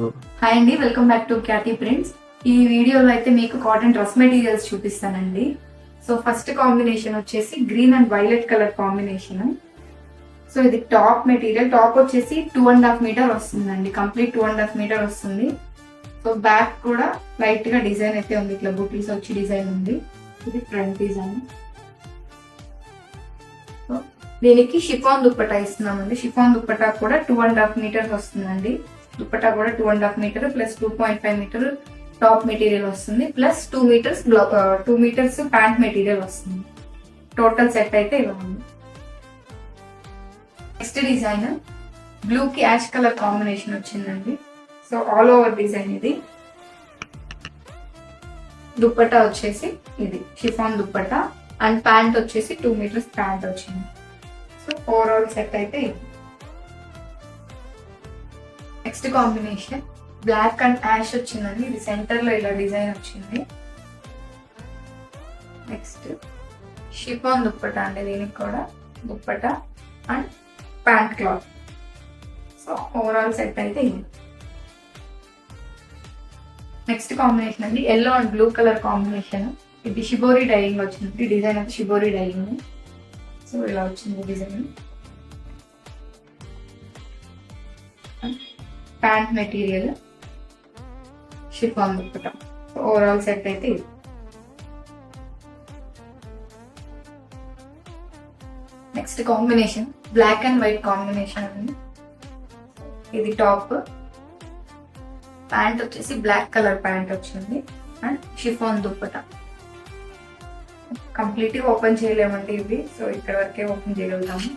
Hi అండి, welcome back to క్యాటీ prints. ఈ వీడియోలో అయితే మీకు కాటన్ డ్రెస్ మెటీరియల్స్ చూపిస్తానండి. సో ఫస్ట్ కాంబినేషన్ వచ్చేసి green and violet colour combination. So ఇది టాప్ మెటీరియల్. టాప్ వచ్చేసి 2.5 మీటర్ వస్తుందండి, కంప్లీట్ 2.5 మీటర్ వస్తుంది. సో బ్యాక్ కూడా లైట్ గా డిజైన్ అయితే ఉంది, ఇట్లా బుటీస్ వచ్చి డిజైన్ ఉంది. ఇది ఫ్రంట్ డిజైన్. సో దీనికి షిఫాన్ దుప్పటా ఇస్తున్నామండి. షిఫాన్ దుప్పటా కూడా 2.5 మీటర్స్ వస్తుందండి. దుప్పటా కూడా 2.5 meter plus 2.5 meter top material వస్తుంది, ప్లస్ 2 మీటర్స్ ప్యాంట్ మెటీరియల్ వస్తుంది. టోటల్ సెట్ అయితే ఇలా ఉంది. నెక్స్ట్ డిజైన్ బ్లూ కి యాష్ కలర్ కాంబినేషన్ వచ్చిందండి. సో ఆల్ ఓవర్ డిజైన్ ఇది. దుప్పటా వచ్చేసి ఇది షిఫాన్ దుప్పటా అండ్ ప్యాంట్ వచ్చేసి 2 మీటర్స్ ప్యాంట్ వచ్చింది. సో ఓవరాల్ సెట్ అయితే ఇది. Next combination black and ash వచ్చిందండి. ఇది సెంటర్ లో ఇలా డిజైన్ వచ్చింది. నెక్స్ట్ షిఫాన్ దుప్పటా అండి, దీనికి కూడా dupatta and pant cloth. So overall set అయితే ఇది. నెక్స్ట్ కాంబినేషన్ అండి yellow and blue colour combination. ఇది షిబోరి డైయింగ్ వచ్చింది. డిజైన్ అయితే షిబోరి డైయింగ్. సో ఇలా వచ్చింది design. Pant material chiffon dupatta. Overall set అయితే ఇది. Next combination black and white combination అండి. ఇది టాప్, ప్యాంట్ వచ్చేసి బ్లాక్ కలర్ ప్యాంట్ వచ్చింది అండ్ షిఫాన్ దుప్పటా. కంప్లీట్ గా ఓపెన్ చేయలేమండి ఇవి, సో ఇక్కడ వరకే ఓపెన్ చేయగలుగుతాము.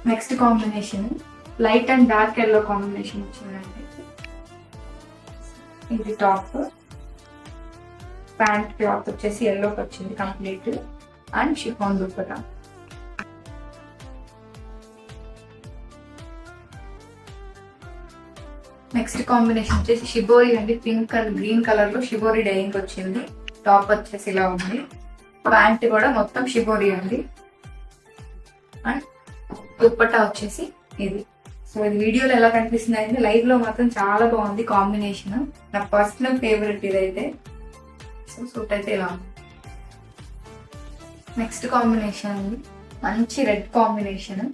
Next combination light and dark yellow combination వచ్చిందండి. ఇది టాప్, ప్యాంట్ క్లాత్ వచ్చేసి ఎల్లోకి వచ్చింది complete and chiffon dupatta. Next combination వచ్చేసి షిబోరి అండి. పింక్ అండ్ గ్రీన్ కలర్ లో షిబోరి డైయింగ్ వచ్చింది. టాప్ వచ్చేసి ఇలా ఉంది. ప్యాంట్ కూడా మొత్తం షిబోరి అండి అండ్ దుప్పటా వచ్చేసి ఇది. సో ఇది వీడియోలో ఎలా కనిపిస్తుంది అంటే లైవ్ లో మాత్రం చాలా బాగుంది కాంబినేషన్. నా పర్సనల్ ఫేవరెట్ ఇదైతే. సో సూట్ అయితే ఇలా ఉంది. నెక్స్ట్ కాంబినేషన్ అండి మంచి రెడ్ కాంబినేషన్.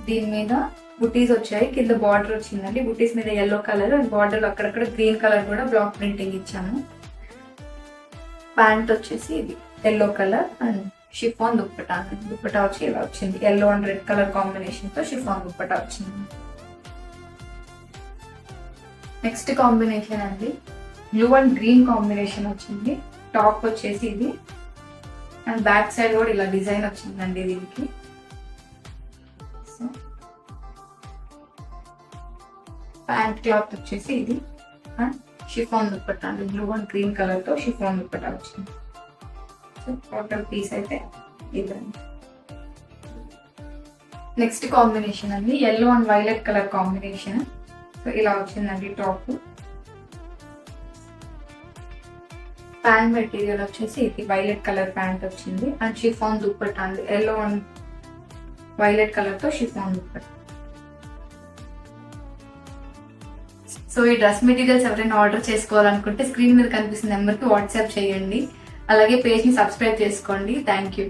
దీని మీద బుటీస్ వచ్చాయి, కింద బార్డర్ వచ్చిందండి. బుటీస్ మీద ఎల్లో కలర్ అండ్ బార్డర్ అక్కడక్కడ గ్రీన్ కలర్ కూడా బ్లాక్ ప్రింటింగ్ ఇచ్చాము. ప్యాంట్ వచ్చేసి ఇది yellow colour and chiffon dupatta. Dupatta వచ్చి ఇలా వచ్చింది, yellow and red colour combination తో షిఫాన్ దుప్పటా వచ్చింది. నెక్స్ట్ కాంబినేషన్ అండి బ్లూ అండ్ గ్రీన్ కాంబినేషన్ వచ్చింది. టాప్ వచ్చేసి ఇది అండ్ బ్యాక్ సైడ్ కూడా ఇలా డిజైన్ వచ్చిందండి దీనికి. ప్యాంట్ క్లాత్ వచ్చేసి ఇది అండ్ షిఫాన్ దుప్పటా అండి. బ్లూ అండ్ గ్రీన్ కలర్ తో షిఫాన్ దుప్పటా వచ్చింది. టోటల్ పీస్ అయితే ఇదండి. నెక్స్ట్ కాంబినేషన్ అండి yellow and violet colour combination. So ఇలా వచ్చిందండి టాప్. ప్యాంట్ మెటీరియల్ వచ్చేసి ఇది వైలెట్ కలర్ ప్యాంట్ వచ్చింది అండ్ షిఫాన్ దుప్పటా అండి. ఎల్లో అండ్ వైలెట్ కలర్ తో షిఫాన్ దుప్పటా. సో ఈ డ్రెస్ మెటీరియల్స్ ఎవరైనా ఆర్డర్ చేసుకోవాలనుకుంటే స్క్రీన్ మీద కనిపిస్తున్న నెంబర్కి వాట్సాప్ చేయండి. అలాగే పేజ్ ని సబ్స్క్రైబ్ చేసుకోండి. Thank you.